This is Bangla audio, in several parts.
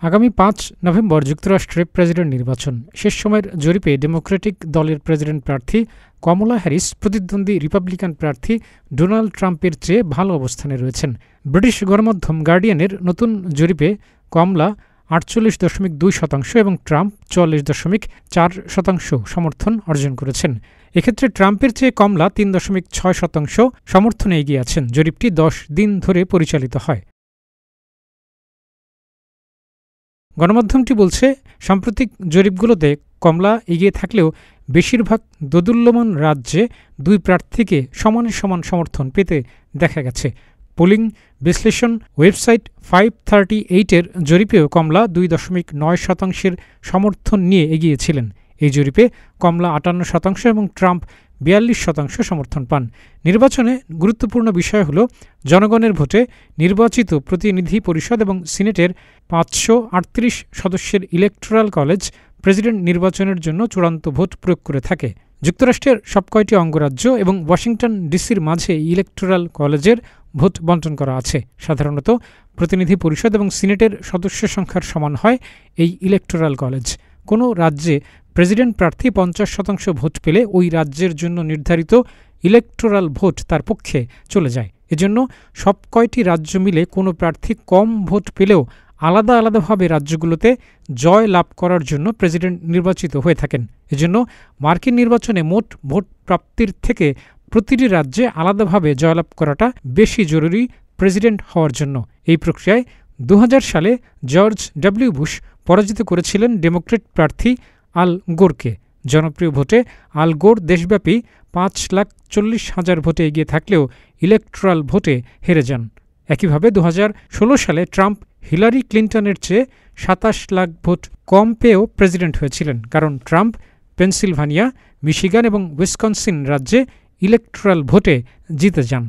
আগামী ৫ নভেম্বর যুক্তরাষ্ট্রে প্রেসিডেন্ট নির্বাচন। শেষ সময়ের জরিপে ডেমোক্রেটিক দলের প্রেসিডেন্ট প্রার্থী কমলা হ্যারিস প্রতিদ্বন্দ্বী রিপাবলিকান প্রার্থী ডোনাল্ড ট্রাম্পের চেয়ে ভালো অবস্থানে রয়েছেন। ব্রিটিশ গণমাধ্যম গার্ডিয়ানের নতুন জরিপে কমলা ৪৮.২% এবং ট্রাম্প ৪৪.৪% সমর্থন অর্জন করেছেন। এক্ষেত্রে ট্রাম্পের চেয়ে কমলা ৩.৬% সমর্থনে এগিয়ে আছেন। জরিপটি ১০ দিন ধরে পরিচালিত হয়। গণমাধ্যমটি বলছে, সাম্প্রতিক জরিপগুলোতে কমলা এগিয়ে থাকলেও বেশিরভাগ দোদুল্যমান রাজ্যে দুই প্রার্থীকে সমানে সমান সমর্থন পেতে দেখা গেছে। পোলিং বিশ্লেষণ ওয়েবসাইট 538-এর জরিপেও কমলা ২.৯% সমর্থন নিয়ে এগিয়েছিলেন। এই জরিপে কমলা ৫৮% এবং ট্রাম্প ৪২% সমর্থন পান। নির্বাচনে গুরুত্বপূর্ণ বিষয় হল জনগণের ভোটে নির্বাচিত প্রতিনিধি পরিষদ এবং সিনেটের ৫৩৮ সদস্যের ইলেকটোরাল কলেজ প্রেসিডেন্ট নির্বাচনের জন্য চূড়ান্ত ভোট প্রয়োগ করে থাকে। যুক্তরাষ্ট্রের সবকয়টি অঙ্গরাজ্য এবং ওয়াশিংটন ডিসির মাঝে ইলেকটোরাল কলেজের ভোট বণ্টন করা আছে। সাধারণত প্রতিনিধি পরিষদ এবং সিনেটের সদস্য সংখ্যার সমান হয় এই ইলেকটোরাল কলেজ। কোনো রাজ্যে প্রেসিডেন্ট প্রার্থী ৫০% ভোট পেলে ওই রাজ্যের জন্য নির্ধারিত ইলেকটোরাল ভোট তার পক্ষে চলে যায়। এজন্য সব কয়টি রাজ্য মিলে কোনো প্রার্থী কম ভোট পেলেও আলাদা আলাদাভাবে রাজ্যগুলোতে জয় লাভ করার জন্য প্রেসিডেন্ট নির্বাচিত হয়ে থাকেন। এজন্য মার্কিন নির্বাচনে মোট ভোট প্রাপ্তির থেকে প্রতিটি রাজ্যে আলাদাভাবে জয়লাভ করাটা বেশি জরুরি প্রেসিডেন্ট হওয়ার জন্য। এই প্রক্রিয়ায় ২০০০ সালে জর্জ ডব্লিউ বুশ পরাজিত করেছিলেন ডেমোক্রেট প্রার্থী আল গোরকে। জনপ্রিয় ভোটে আল গোর দেশব্যাপী ৫,৪০,০০০ ভোটে এগিয়ে থাকলেও ইলেকটোরাল ভোটে হেরে যান। একইভাবে ২০১৬ সালে ট্রাম্প হিলারি ক্লিন্টনের চেয়ে ২৭ লাখ ভোট কম পেয়েও প্রেসিডেন্ট হয়েছিলেন, কারণ ট্রাম্প পেনসিলভানিয়া, মিশিগান এবং উইসকনসিন রাজ্যে ইলেকটোরাল ভোটে জিতে যান।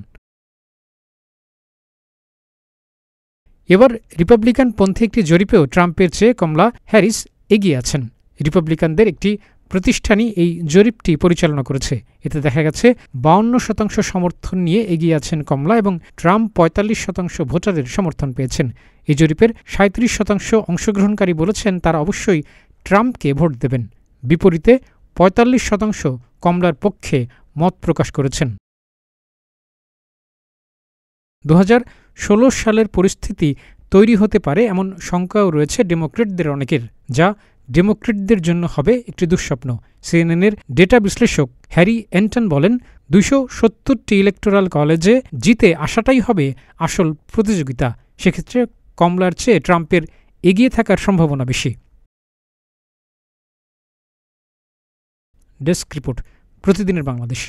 এবার রিপাবলিকানপন্থী একটি জরিপেও ট্রাম্পের চেয়ে কমলা হ্যারিস এগিয়ে আছেন। রিপাবলিকানদের একটি প্রতিষ্ঠানই এই জরিপটি পরিচালনা করেছে। এতে দেখা গেছে ৫২% সমর্থন নিয়ে এগিয়ে আছেন কমলা এবং ট্রাম্প ৪৫% ভোটারের সমর্থন পেয়েছেন। এই জরিপের ৩৭% অংশগ্রহণকারী বলেছেন তারা অবশ্যই ট্রাম্পকে ভোট দেবেন। বিপরীতে ৪৫% কমলার পক্ষে মত প্রকাশ করেছেন। ২০১৬ সালের পরিস্থিতি তৈরি হতে পারে এমন শঙ্কাও রয়েছে ডেমোক্রেটদের অনেকের, যা ডেমোক্রেটদের জন্য হবে একটি দুঃস্বপ্ন। সিএনএনের ডেটা বিশ্লেষক হ্যারি এন্টন বলেন, ২৭০টি ইলেকটোরাল কলেজে জিতে আসাটাই হবে আসল প্রতিযোগিতা। সেক্ষেত্রে কমলার চেয়ে ট্রাম্পের এগিয়ে থাকার সম্ভাবনা বেশি। ডেস্ক রিপোর্ট, প্রতিদিনের বাংলাদেশ।